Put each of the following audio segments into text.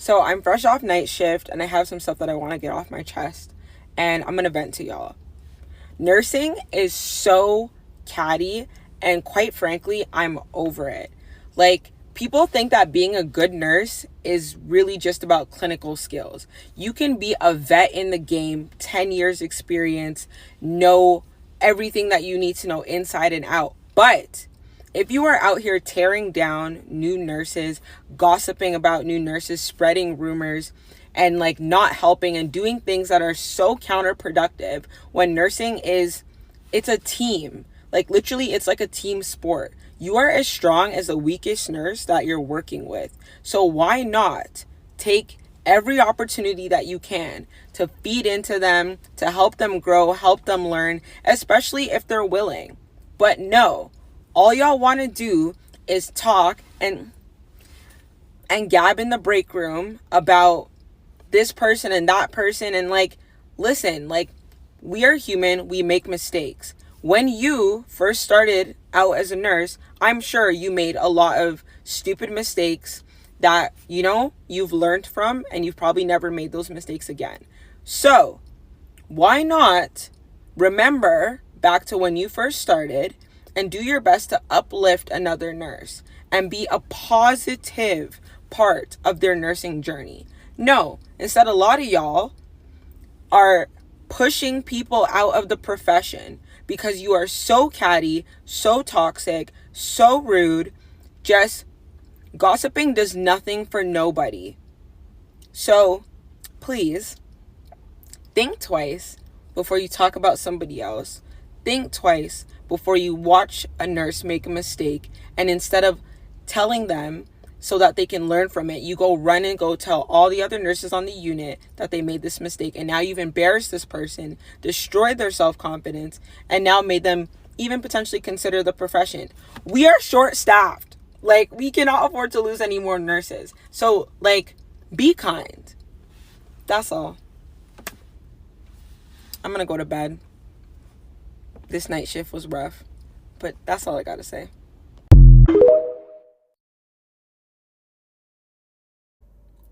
So I'm fresh off night shift and I have some stuff that I want to get off my chest. And I'm going to vent to y'all. Nursing is so catty, and quite frankly, I'm over it. Like, people think that being a good nurse is really just about clinical skills. You can be a vet in the game, 10 years experience, know everything that you need to know inside and out. But if you are out here tearing down new nurses, gossiping about new nurses, spreading rumors, and like not helping and doing things that are so counterproductive, when nursing is, it's a team. Like, literally, it's like a team sport. You are as strong as the weakest nurse that you're working with. So why not take every opportunity that you can to feed into them, to help them grow, help them learn, especially if they're willing. But no, all y'all want to do is talk and gab in the break room about this person and that person. And like, listen, like, we are human, we make mistakes. When you first started out as a nurse, I'm sure you made a lot of stupid mistakes that, you know, you've learned from, and you've probably never made those mistakes again. So why not remember back to when you first started and do your best to uplift another nurse and be a positive part of their nursing journey? No, instead, a lot of y'all are pushing people out of the profession because you are so catty, so toxic, so rude. Just gossiping does nothing for nobody. So please think twice before you talk about somebody else. Think twice before you watch a nurse make a mistake, and instead of telling them so that they can learn from it, you go run and go tell all the other nurses on the unit that they made this mistake. And now you've embarrassed this person, destroyed their self-confidence, and now made them even potentially consider the profession. We are short-staffed. Like, we cannot afford to lose any more nurses. So, like, be kind. That's all. I'm gonna go to bed. This night shift was rough, but that's all I gotta say.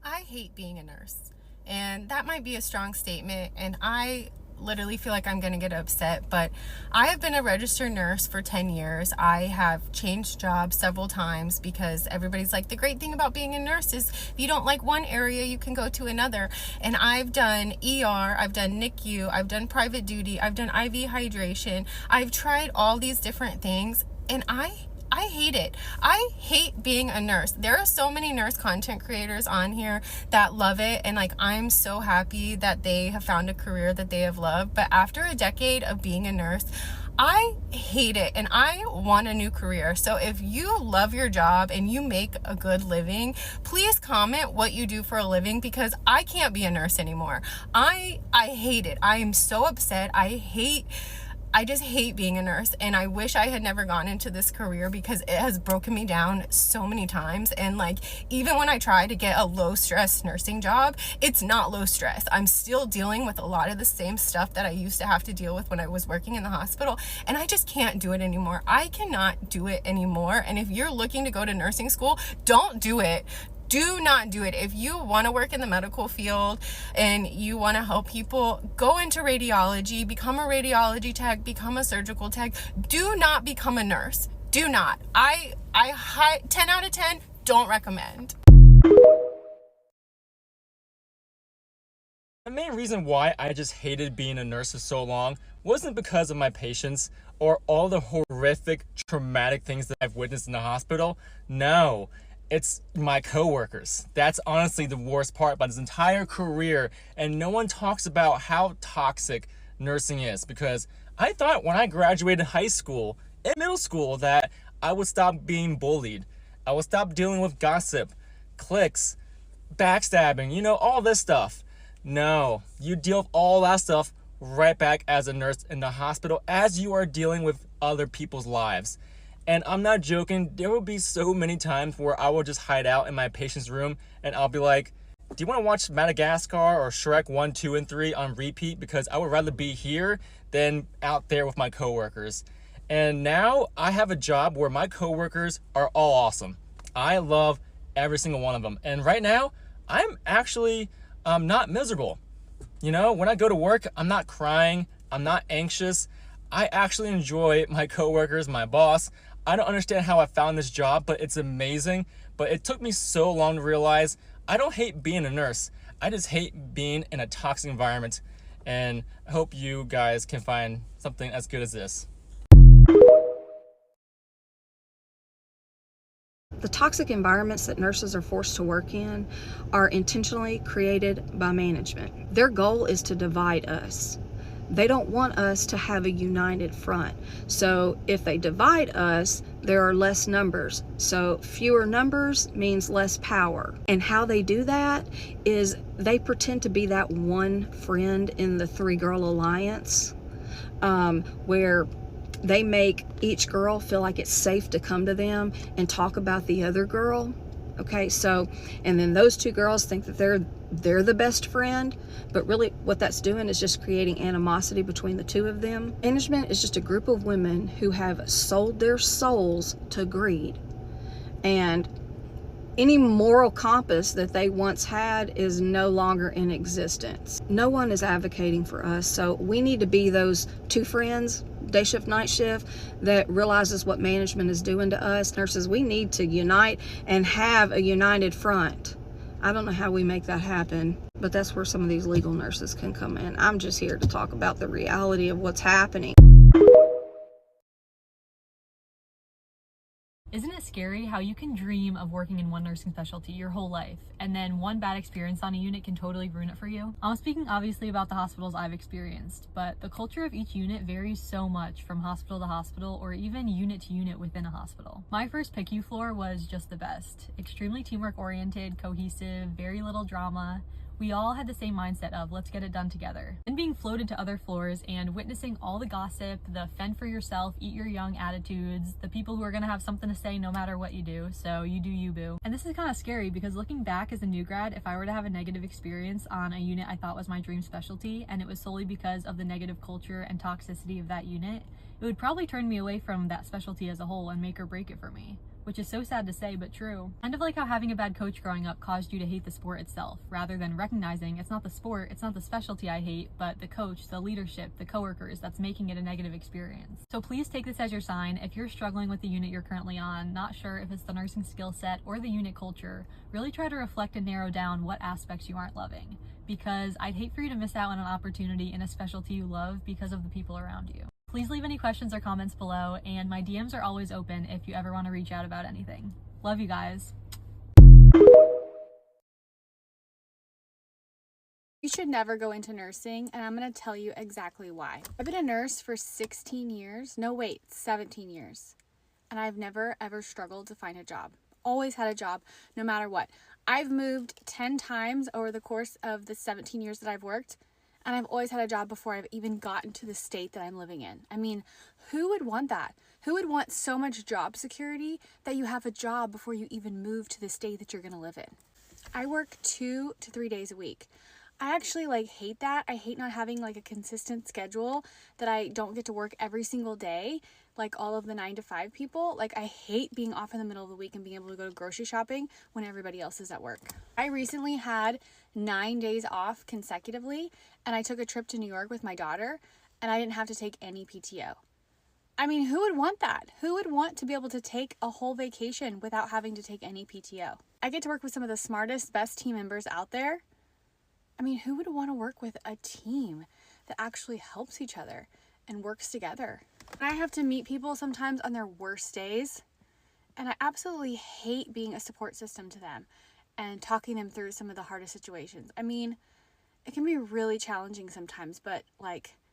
I hate being a nurse, and that might be a strong statement, and I literally feel like I'm gonna get upset, but I have been a registered nurse for 10 years. I have changed jobs several times because everybody's like, the great thing about being a nurse is if you don't like one area, you can go to another. And I've done ER, I've done NICU, I've done private duty, I've done IV hydration. I've tried all these different things, and I hate it. I hate being a nurse. There are so many nurse content creators on here that love it, and like, I'm so happy that they have found a career that they have loved. But after a decade of being a nurse, I hate it, and I want a new career. So if you love your job and you make a good living, please comment what you do for a living, because I can't be a nurse anymore. I hate it. I am so upset. I just hate being a nurse, and I wish I had never gone into this career because it has broken me down so many times. And like, even when I try to get a low stress nursing job, it's not low stress. I'm still dealing with a lot of the same stuff that I used to have to deal with when I was working in the hospital, and I just can't do it anymore. I cannot do it anymore. And if you're looking to go to nursing school, don't do it. Do not do it. If you want to work in the medical field and you want to help people, go into radiology, become a radiology tech, become a surgical tech. Do not become a nurse. Do not. I 10 out of 10 don't recommend. The main reason why I just hated being a nurse for so long wasn't because of my patients or all the horrific, traumatic things that I've witnessed in the hospital. No. It's my coworkers. That's honestly the worst part about this entire career, and no one talks about how toxic nursing is, because I thought when I graduated high school and middle school that I would stop being bullied. I would stop dealing with gossip, cliques, backstabbing, all this stuff. No, you deal with all that stuff right back as a nurse in the hospital as you are dealing with other people's lives. And I'm not joking, there will be so many times where I will just hide out in my patient's room and I'll be like, do you want to watch Madagascar or Shrek 1, 2, and 3 on repeat? Because I would rather be here than out there with my coworkers. And now I have a job where my coworkers are all awesome. I love every single one of them. And right now, I'm actually not miserable. You know, when I go to work, I'm not crying, I'm not anxious. I actually enjoy my coworkers, my boss. I don't understand how I found this job, but it's amazing. But it took me so long to realize I don't hate being a nurse. I just hate being in a toxic environment. And I hope you guys can find something as good as this. The toxic environments that nurses are forced to work in are intentionally created by management. Their goal is to divide us. They don't want us to have a united front. So if they divide us, there are less numbers. So fewer numbers means less power. And how they do that is they pretend to be that one friend in the three-girl alliance, where they make each girl feel like it's safe to come to them and talk about the other girl. Okay, so, and then those two girls think that they're the best friend, but really what that's doing is just creating animosity between the two of them. Management is just a group of women who have sold their souls to greed, and any moral compass that they once had is no longer in existence. No one is advocating for us, so we need to be those two friends, day shift, night shift, that realizes what management is doing to us. Nurses, we need to unite and have a united front. I don't know how we make that happen, but that's where some of these legal nurses can come in. I'm just here to talk about the reality of what's happening. Isn't it scary how you can dream of working in one nursing specialty your whole life, and then one bad experience on a unit can totally ruin it for you? I'm speaking obviously about the hospitals I've experienced, but the culture of each unit varies so much from hospital to hospital, or even unit to unit within a hospital. My first PICU floor was just the best. Extremely teamwork oriented, cohesive, very little drama. We all had the same mindset of let's get it done together. Then being floated to other floors and witnessing all the gossip, the fend for yourself, eat your young attitudes, the people who are gonna have something to say no matter what you do, so you do you, boo. And this is kind of scary because looking back as a new grad, if I were to have a negative experience on a unit I thought was my dream specialty, and it was solely because of the negative culture and toxicity of that unit, it would probably turn me away from that specialty as a whole and make or break it for me. Which is so sad to say, but true. Kind of like how having a bad coach growing up caused you to hate the sport itself, rather than recognizing it's not the sport, it's not the specialty I hate, but the coach, the leadership, the coworkers that's making it a negative experience. So please take this as your sign. If you're struggling with the unit you're currently on, not sure if it's the nursing skill set or the unit culture, really try to reflect and narrow down what aspects you aren't loving. Because I'd hate for you to miss out on an opportunity in a specialty you love because of the people around you. Please leave any questions or comments below, and my DMs are always open if you ever want to reach out about anything. Love you guys. You should never go into nursing, and I'm going to tell you exactly why. I've been a nurse for 16 years. No, wait, 17 years. And I've never, ever struggled to find a job. Always had a job, no matter what. I've moved 10 times over the course of the 17 years that I've worked. And I've always had a job before I've even gotten to the state that I'm living in. I mean, who would want that? Who would want so much job security that you have a job before you even move to the state that you're going to live in? I work 2 to 3 days a week. I actually hate that. I hate not having a consistent schedule, that I don't get to work every single day like all of the 9 to 5 people. I hate being off in the middle of the week and being able to go grocery shopping when everybody else is at work. I recently had 9 days off consecutively, and I took a trip to New York with my daughter, and I didn't have to take any PTO. I mean, who would want that? Who would want to be able to take a whole vacation without having to take any PTO? I get to work with some of the smartest, best team members out there. I mean, who would want to work with a team that actually helps each other and works together? I have to meet people sometimes on their worst days, and I absolutely hate being a support system to them and talking them through some of the hardest situations. I mean, it can be really challenging sometimes, but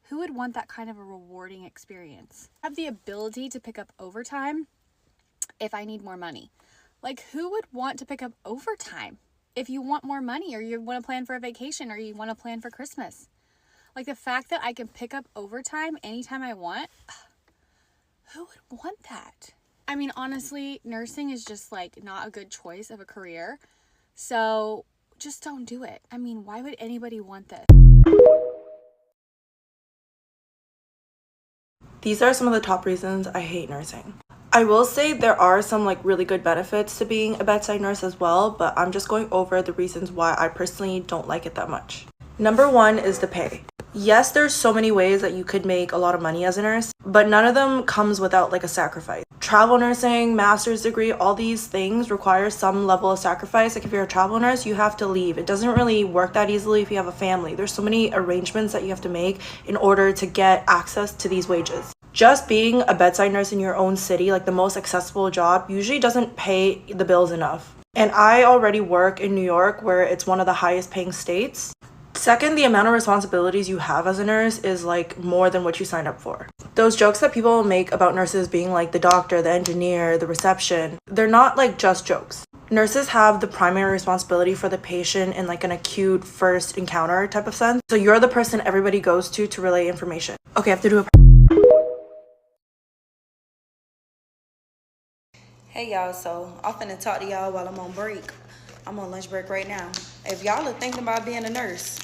who would want that kind of a rewarding experience? I have the ability to pick up overtime if I need more money. Who would want to pick up overtime if you want more money, or you want to plan for a vacation, or you want to plan for Christmas? The fact that I can pick up overtime anytime I want, who would want that? I mean, honestly, nursing is just not a good choice of a career. So just don't do it. I mean, why would anybody want this? These are some of the top reasons I hate nursing. I will say there are some like really good benefits to being a bedside nurse as well, but I'm just going over the reasons why I personally don't like it that much. Number one is the pay. Yes, there's so many ways that you could make a lot of money as a nurse, but none of them comes without like a sacrifice. Travel nursing, master's degree, all these things require some level of sacrifice. Like if you're a travel nurse, you have to leave. It doesn't really work that easily if you have a family. There's so many arrangements that you have to make in order to get access to these wages. Just being a bedside nurse in your own city, like the most accessible job, usually doesn't pay the bills enough. And I already work in New York, where it's one of the highest paying states. Second, the amount of responsibilities you have as a nurse is like more than what you signed up for. Those jokes that people make about nurses being like the doctor, the engineer, the reception, they're not like just jokes. Nurses have the primary responsibility for the patient in like an acute first encounter type of sense. So you're the person everybody goes to relay information. Okay, I have to do a... Hey y'all, so I'm finna talk to y'all while I'm on break. I'm on lunch break right now. If y'all are thinking about being a nurse,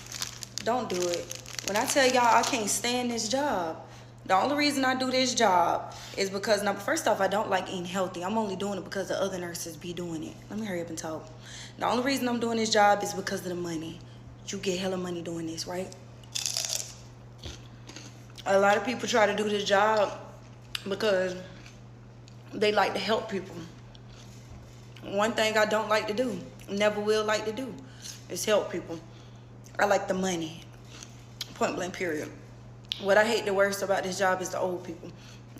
don't do it. When I tell y'all I can't stand this job, the only reason I do this job is because, now, first off, I don't like eating healthy. I'm only doing it because the other nurses be doing it. Let me hurry up and talk. The only reason I'm doing this job is because of the money. You get hella money doing this, right? A lot of people try to do this job because they like to help people. One thing I don't like to do, never will like to do, is help people. I like the money. Point blank, period. What I hate the worst about this job is the old people.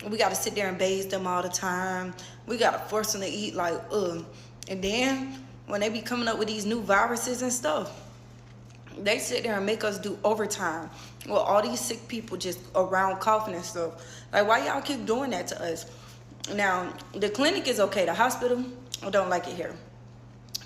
We got to sit there and bathe them all the time. We got to force them to eat like, ugh. And then when they be coming up with these new viruses and stuff, they sit there and make us do overtime. Well, all these sick people just around coughing and stuff. Like, why y'all keep doing that to us? Now, the clinic is okay. The hospital, I don't like it here.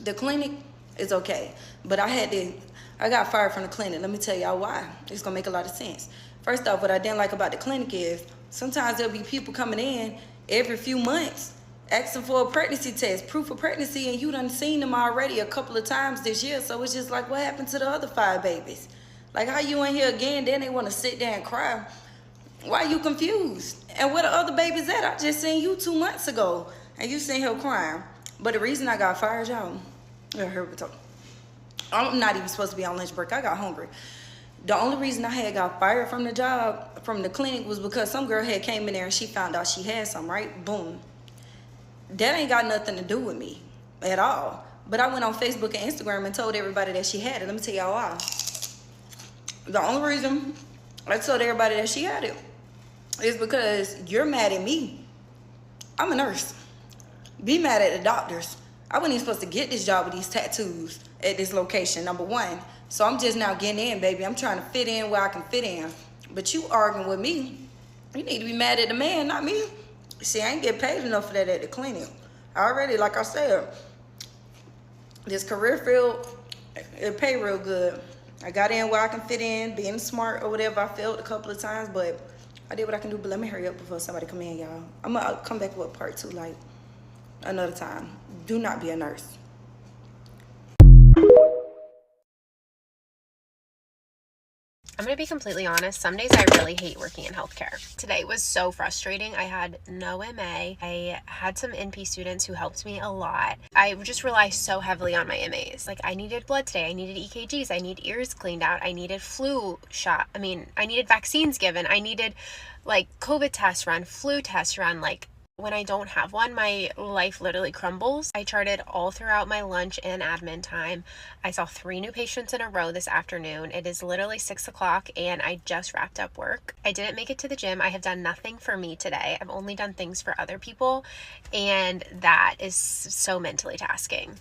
The clinic is okay. But I got fired from the clinic. Let me tell y'all why. It's going to make a lot of sense. First off, what I didn't like about the clinic is sometimes there'll be people coming in every few months asking for a pregnancy test, proof of pregnancy, and you done seen them already a couple of times this year. So it's just like, what happened to the other 5 babies? Like, how you in here again? Then they want to sit there and cry. Why you confused? And where the other babies at? I just seen you 2 months ago, and you seen her crying. But the reason I got fired, y'all, I'm not even supposed to be on lunch break. I got hungry. The only reason I had got fired from the job, from the clinic, was because some girl had came in there and she found out she had some, right? Boom. That ain't got nothing to do with me at all. But I went on Facebook and Instagram and told everybody that she had it. Let me tell y'all why. The only reason I told everybody that she had it is because you're mad at me. I'm a nurse. Be mad at the doctors. I wasn't even supposed to get this job with these tattoos at this location, number one. So I'm just now getting in, baby. I'm trying to fit in where I can fit in. But you arguing with me. You need to be mad at the man, not me. See, I ain't get paid enough for that at the clinic. Already, like I said, this career field, it pay real good. I got in where I can fit in, being smart or whatever. I failed a couple of times, but I did what I can do. But let me hurry up before somebody come in, y'all. I'll come back with part 2, like, another time. Do not be a nurse. I'm gonna be completely honest, some days I really hate working in healthcare. Today was so frustrating. I had no MA. I had some NP students who helped me a lot. I just rely so heavily on my MAs. Like, I needed blood today, I needed EKGs, I need ears cleaned out, I needed I needed vaccines given, I needed like COVID tests run, flu tests run. Like, when I don't have one, my life literally crumbles. I charted all throughout my lunch and admin time. I saw 3 new patients in a row this afternoon. It is literally 6 o'clock and I just wrapped up work. I didn't make it to the gym. I have done nothing for me today. I've only done things for other people, and that is so mentally tasking.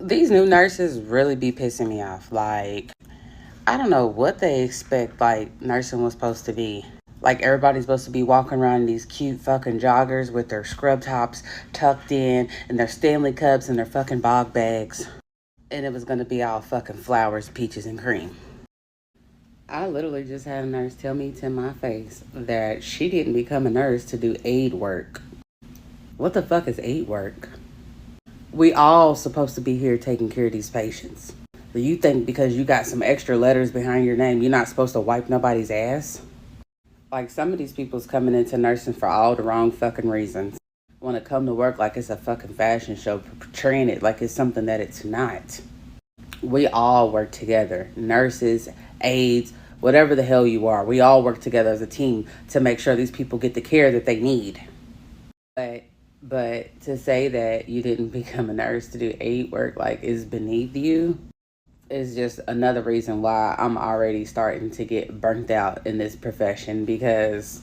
These new nurses really be pissing me off. Like, I don't know what they expect, like, nursing was supposed to be. Like, everybody's supposed to be walking around in these cute fucking joggers with their scrub tops tucked in and their Stanley cups and their fucking bog bags. And it was gonna be all fucking flowers, peaches, and cream. I literally just had a nurse tell me to my face that she didn't become a nurse to do aid work. What the fuck is aid work? We all supposed to be here taking care of these patients. Do you think because you got some extra letters behind your name, you're not supposed to wipe nobody's ass? Like, some of these people's coming into nursing for all the wrong fucking reasons. Want to come to work like it's a fucking fashion show, portraying it like it's something that it's not. We all work together. Nurses, aides, whatever the hell you are. We all work together as a team to make sure these people get the care that they need. But to say that you didn't become a nurse to do aid work like is beneath you is just another reason why I'm already starting to get burnt out in this profession, because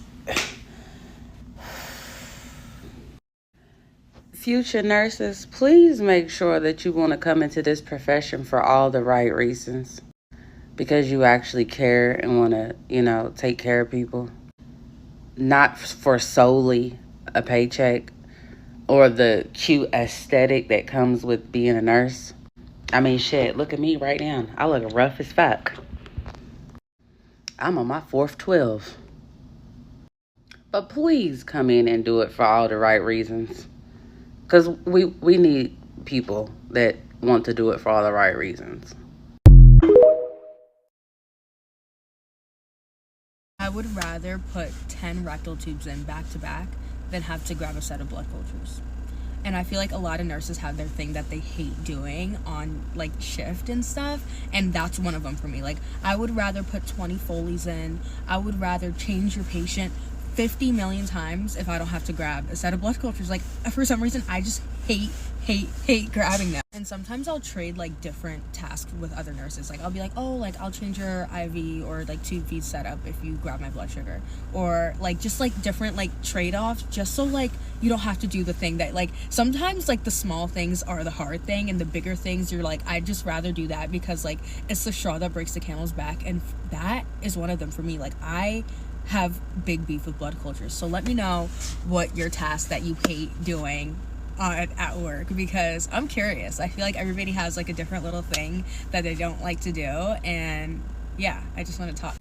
future nurses, please make sure that you want to come into this profession for all the right reasons, because you actually care and want to, take care of people, not for solely a paycheck or the cute aesthetic that comes with being a nurse. I mean, shit, look at me right now. I look rough as fuck. I'm on my 4th 12. But please come in and do it for all the right reasons. Because we need people that want to do it for all the right reasons. I would rather put 10 rectal tubes in back to back than have to grab a set of blood cultures. And I feel like a lot of nurses have their thing that they hate doing on like shift and stuff, and that's one of them for me. Like, I would rather put 20 Foleys in. I would rather change your patient 50 million times if I don't have to grab a set of blood cultures. Like, for some reason, I just hate grabbing them. And sometimes I'll trade like different tasks with other nurses. Like, I'll be like, oh, like I'll change your IV or like tube feed setup if you grab my blood sugar, or like just like different like trade-offs, just so like you don't have to do the thing that, like, sometimes like the small things are the hard thing, and the bigger things you're like, I'd just rather do that because like it's the straw that breaks the camel's back, and that is one of them for me. Like, I have big beef with blood cultures, so let me know what your task that you hate doing at work, because I'm curious. I feel like everybody has like a different little thing that they don't like to do, and yeah, I just want to talk.